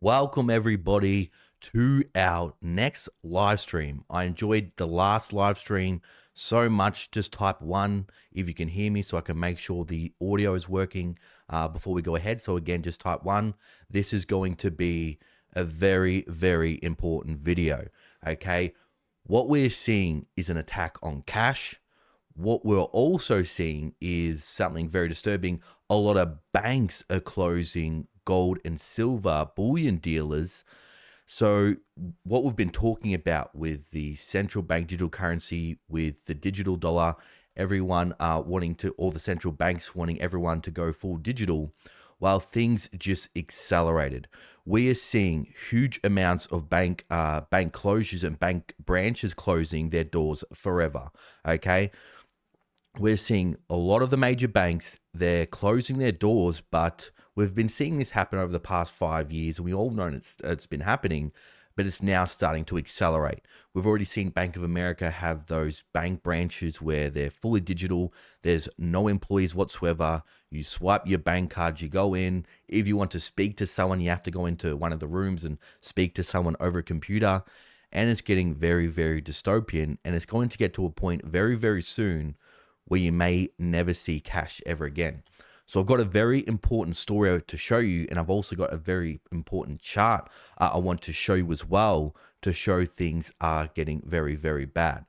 Welcome everybody to our next live stream. I enjoyed the last live stream so much. Just type one if you can hear me so I can make sure the audio is working before we go ahead. So again, just type one. This is going to be a very, very important video. Okay. What we're seeing is an attack on cash. What we're also seeing is something very disturbing. A lot of banks are closing gold and silver bullion dealers. So what we've been talking about with the central bank digital currency, with the digital dollar, everyone wanting to, all the central banks wanting everyone to go full digital, while things just accelerated. We are seeing huge amounts of bank closures and bank branches closing their doors forever. Okay. We're seeing a lot of the major banks, they're closing their doors, but we've been seeing this happen over the past 5 years, and we all know it's been happening, but it's now starting to accelerate. We've already seen Bank of America have those bank branches where they're fully digital. There's no employees whatsoever. You swipe your bank card, you go in. If you want to speak to someone, you have to go into one of the rooms and speak to someone over a computer. And it's getting very, very dystopian, and it's going to get to a point very, very soon where you may never see cash ever again. So I've got a very important story to show you, and I've also got a very important chart I want to show you as well, to show things are getting very, very bad.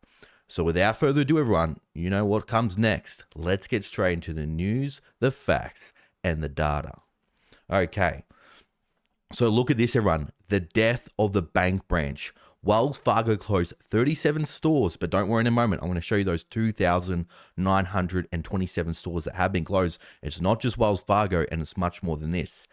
So without further ado, everyone, you know what comes next. Let's get straight into the news, the facts, and the data. Okay, so look at this, everyone. The death of the bank branch. Wells Fargo closed 37 stores, but don't worry, in a moment, I'm going to show you those 2,927 stores that have been closed. It's not just Wells Fargo, and it's much more than this.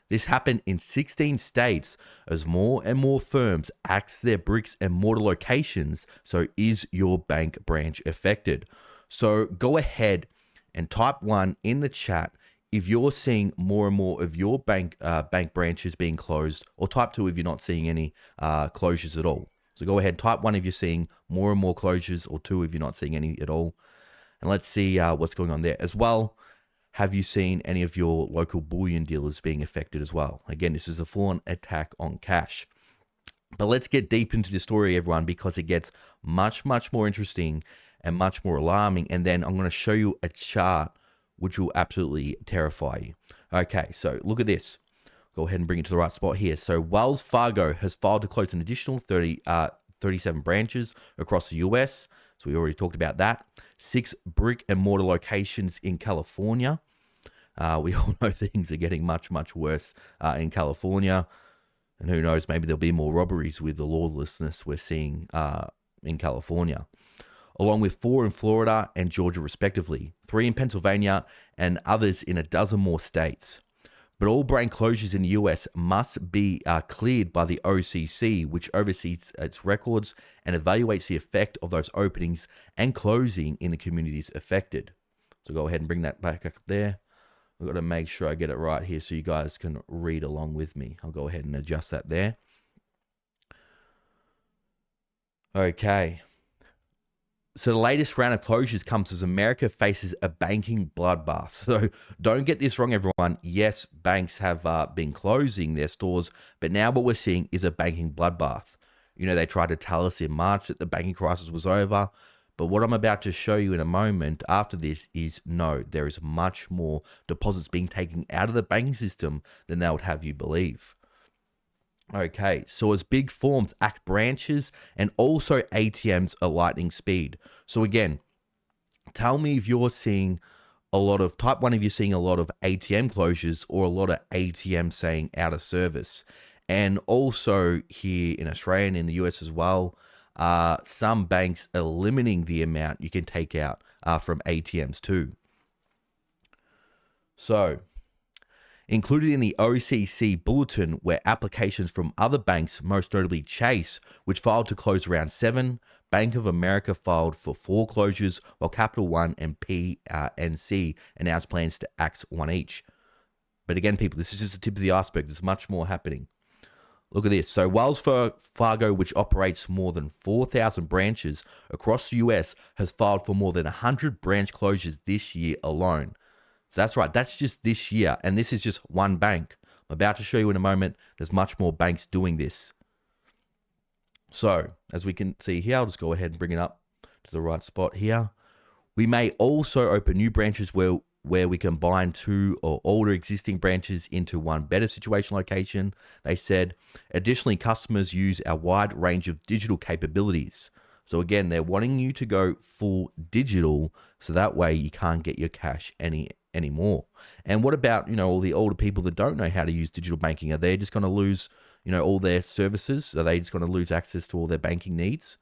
This happened in 16 states as more and more firms axe their bricks and mortar locations. So is your bank branch affected? So go ahead and type one in the chat if you're seeing more and more of your bank branches being closed, or type two if you're not seeing any closures at all. So go ahead, type one if you're seeing more and more closures, or two if you're not seeing any at all. And let's see what's going on there as well. Have you seen any of your local bullion dealers being affected as well? Again, this is a full-on attack on cash. But let's get deep into the story, everyone, because it gets much, much more interesting and much more alarming. And then I'm going to show you a chart which will absolutely terrify you. Okay, so look at this. Go ahead and bring it to the right spot here. So Wells Fargo has filed to close an additional 37 branches across the US. So we already talked about that. 6 brick and mortar locations in California. We all know things are getting much, much worse in California. And who knows, maybe there'll be more robberies with the lawlessness we're seeing in California, along with 4 in Florida and Georgia respectively, 3 in Pennsylvania, and others in a dozen more states. But all branch closures in the US must be cleared by the OCC, which oversees its records and evaluates the effect of those openings and closing in the communities affected. So go ahead and bring that back up there. I've got to make sure I get it right here so you guys can read along with me. I'll go ahead and adjust that there. Okay. So the latest round of closures comes as America faces a banking bloodbath. So don't get this wrong, everyone. Yes, banks have been closing their stores, but now what we're seeing is a banking bloodbath. You know, they tried to tell us in March that the banking crisis was over, but what I'm about to show you in a moment after this is no, there is much more deposits being taken out of the banking system than they would have you believe. Okay, so as big firms act branches and also ATMs at lightning speed. So again, tell me if you're seeing a lot of, type one if you're seeing a lot of ATM closures or a lot of ATM saying out of service. And also here in Australia and in the US as well, some banks are limiting the amount you can take out from ATMs too. So included in the OCC bulletin were applications from other banks, most notably Chase, which filed to close around 7. Bank of America filed for 4 closures, while Capital One and PNC announced plans to axe 1 each. But again, people, this is just the tip of the iceberg. There's much more happening. Look at this. So Wells Fargo, which operates more than 4,000 branches across the US, has filed for more than 100 branch closures this year alone. So that's right. That's just this year. And this is just one bank. I'm about to show you in a moment, there's much more banks doing this. So, as we can see here, I'll just go ahead and bring it up to the right spot here. We may also open new branches where we combine two or older existing branches into one better situation location. They said, additionally, customers use our wide range of digital capabilities. So again, they're wanting you to go full digital, so that way you can't get your cash anymore. And what about, all the older people that don't know how to use digital banking? Are they just going to lose, all their services? Are they just going to lose access to all their banking needs?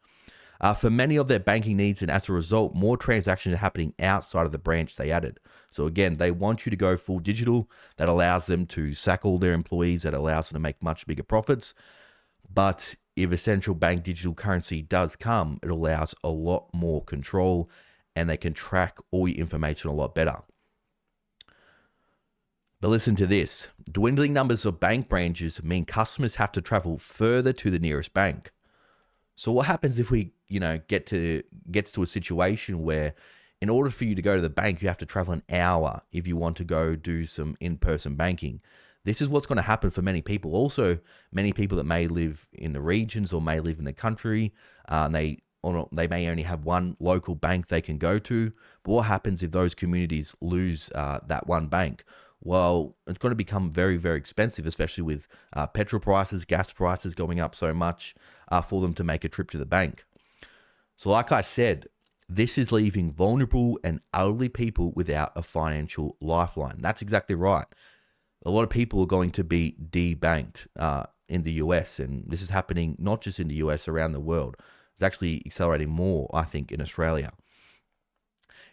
For many of their banking needs, and as a result, more transactions are happening outside of the branch they added. So again, they want you to go full digital. That allows them to sack all their employees. That allows them to make much bigger profits. But if a central bank digital currency does come, it allows a lot more control, and they can track all your information a lot better. But listen to this. Dwindling numbers of bank branches mean customers have to travel further to the nearest bank. So what happens if we, gets to a situation where in order for you to go to the bank, you have to travel an hour if you want to go do some in-person banking? This is what's going to happen for many people. Also, many people that may live in the regions or may live in the country, they may only have one local bank they can go to. But what happens if those communities lose that one bank? Well, it's going to become very, very expensive, especially with petrol prices, gas prices going up so much for them to make a trip to the bank. So like I said, this is leaving vulnerable and elderly people without a financial lifeline. That's exactly right. A lot of people are going to be debanked in the US, and this is happening not just in the US, around the world. It's actually accelerating more, I think, in Australia.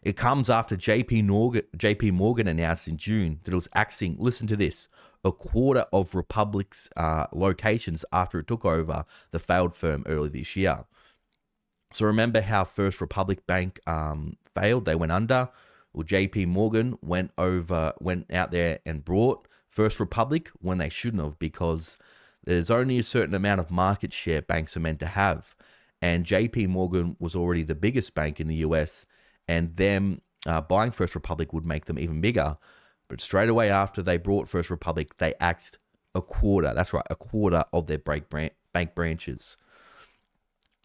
It comes after JP Morgan announced in June that it was axing, listen to this, a quarter of Republic's locations after it took over the failed firm early this year. So remember how First Republic Bank failed? They went under. Well, JP Morgan went out there and brought First Republic when they shouldn't have, because there's only a certain amount of market share banks are meant to have. And JP Morgan was already the biggest bank in the US, and them buying First Republic would make them even bigger. But straight away after they brought First Republic, they axed a quarter. That's right, a quarter of their bank branches.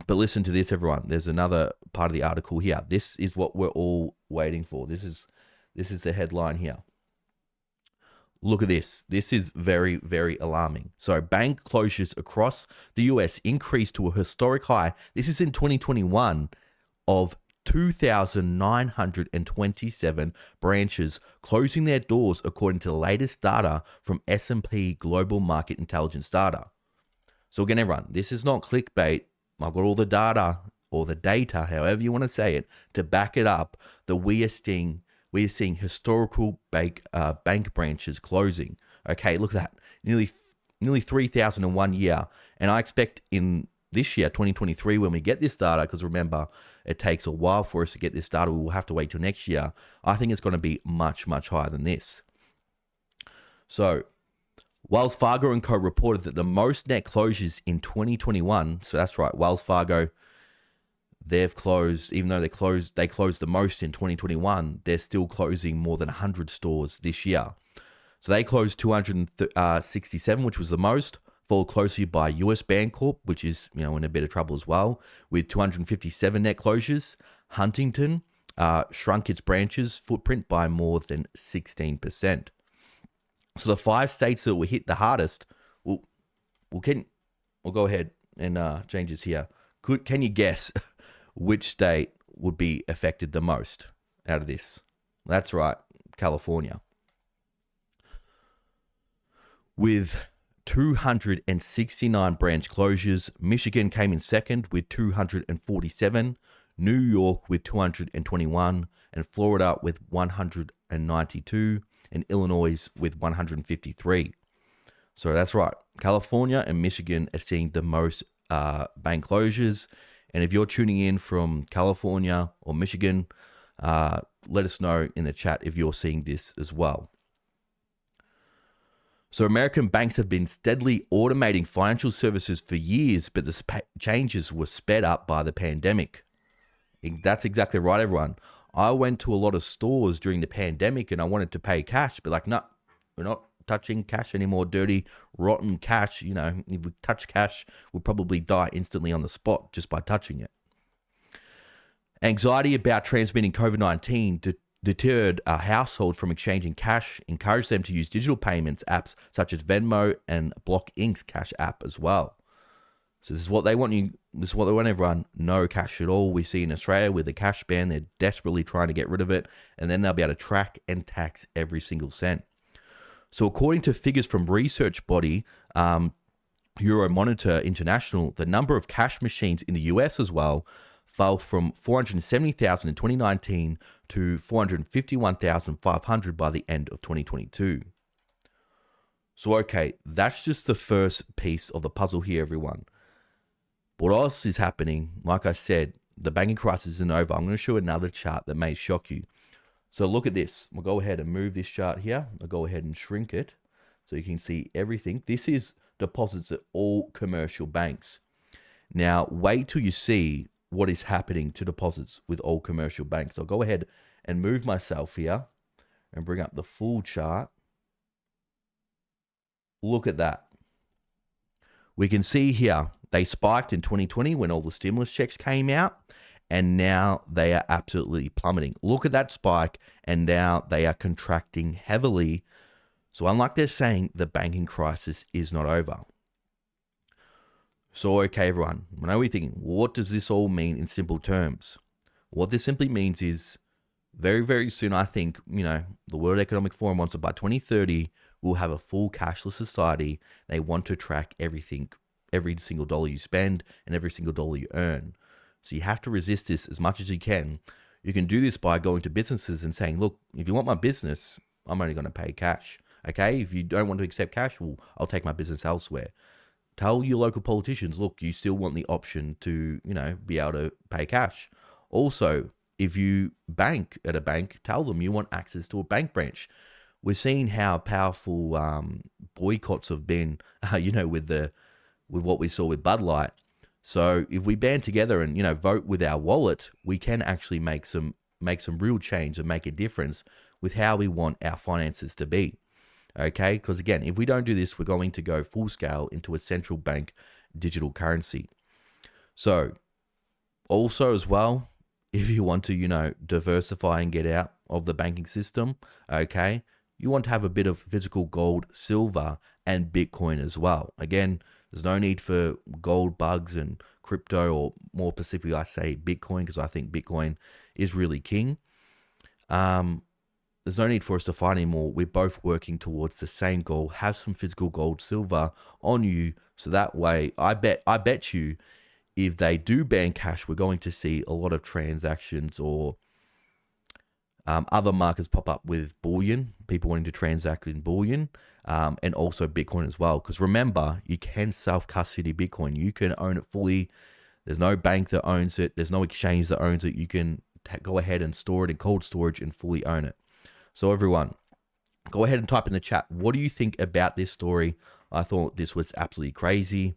But listen to this, everyone. There's another part of the article here. This is what we're all waiting for. This is the headline here. Look at this. This is very, very alarming. So bank closures across the US increased to a historic high. This is in 2021 of 2,927 branches closing their doors, according to the latest data from S&P Global Market Intelligence data. So again, everyone, this is not clickbait. I've got all the data, or the data, however you want to say it, to back it up that we are seeing historical bank branches closing. Okay, look at that. Nearly 3,000 in 1 year. And I expect in this year, 2023, when we get this data, because remember, it takes a while for us to get this data. We will have to wait till next year. I think it's going to be much, much higher than this. So Wells Fargo & Co. reported that the most net closures in 2021, so that's right, Wells Fargo, they've closed, even though they closed the most in 2021, they're still closing more than 100 stores this year. So they closed 267, which was the most, followed closely by US Bancorp, which is in a bit of trouble as well, with 257 net closures. Huntington shrunk its branches footprint by more than 16%. So the 5 states that were hit the hardest, we'll go ahead and change this here. Can you guess which state would be affected the most out of this? That's right, California. With 269 branch closures, Michigan came in second with 247, New York with 221, and Florida with 192, and Illinois with 153. So that's right, California and Michigan are seeing the most bank closures. And if you're tuning in from California or Michigan, let us know in the chat if you're seeing this as well. So American banks have been steadily automating financial services for years, but the changes were sped up by the pandemic. That's exactly right, everyone. I went to a lot of stores during the pandemic and I wanted to pay cash, but no, we're not touching cash anymore. Dirty, rotten cash. You know, if we touch cash, we'll probably die instantly on the spot just by touching it. Anxiety about transmitting COVID-19 deterred households from exchanging cash, encouraged them to use digital payments apps such as Venmo and Block Inc.'s cash app as well. So this is what they want you. This is what they want everyone. No cash at all. We see in Australia with the cash ban, they're desperately trying to get rid of it, and then they'll be able to track and tax every single cent. So according to figures from research body Euromonitor International, the number of cash machines in the US as well fell from 470,000 in 2019 to 451,500 by the end of 2022. So okay, that's just the first piece of the puzzle here, everyone. What else is happening? Like I said, the banking crisis isn't over. I'm going to show another chart that may shock you. So look at this. We'll go ahead and move this chart here. I'll go ahead and shrink it so you can see everything. This is deposits at all commercial banks. Now, wait till you see what is happening to deposits with all commercial banks. I'll go ahead and move myself here and bring up the full chart. Look at that. We can see here, they spiked in 2020 when all the stimulus checks came out, and now they are absolutely plummeting. Look at that spike, and now they are contracting heavily. So unlike they're saying, the banking crisis is not over. So, okay, everyone, I know we're thinking, what does this all mean in simple terms? What this simply means is very, very soon, I think, you know, the World Economic Forum wants it by 2030, we'll have a full cashless society. They want to track everything, every single dollar you spend and every single dollar you earn. So you have to resist this as much as you can. You can do this by going to businesses and saying, look, if you want my business, I'm only going to pay cash. Okay, if you don't want to accept cash, well, I'll take my business elsewhere. Tell your local politicians, look, you still want the option to, you know, be able to pay cash. Also, if you bank at a bank, tell them you want access to a bank branch. We're seeing how powerful boycotts have been, you know, with what we saw with Bud Light. So if we band together and, you know, vote with our wallet, we can actually make some real change and make a difference with how we want our finances to be. Okay, because again, if we don't do this, we're going to go full scale into a central bank digital currency. So also as well, if you want to, you know, diversify and get out of the banking system, okay, you want to have a bit of physical gold, silver, and Bitcoin as well. Again, there's no need for gold bugs and crypto, or more specifically, I say Bitcoin, because I think Bitcoin is really king. There's no need for us to fight anymore. We're both working towards the same goal. Have some physical gold, silver on you, so that way, I bet you, if they do ban cash, we're going to see a lot of transactions or other markets pop up with bullion, people wanting to transact in bullion, and also Bitcoin as well. Because remember, you can self-custody Bitcoin. You can own it fully. There's no bank that owns it. There's no exchange that owns it. You can go ahead and store it in cold storage and fully own it. So everyone, go ahead and type in the chat, what do you think about this story? I thought this was absolutely crazy.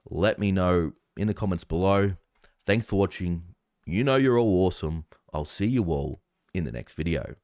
Let me know in the comments below. Thanks for watching. You know you're all awesome. I'll see you all in the next video.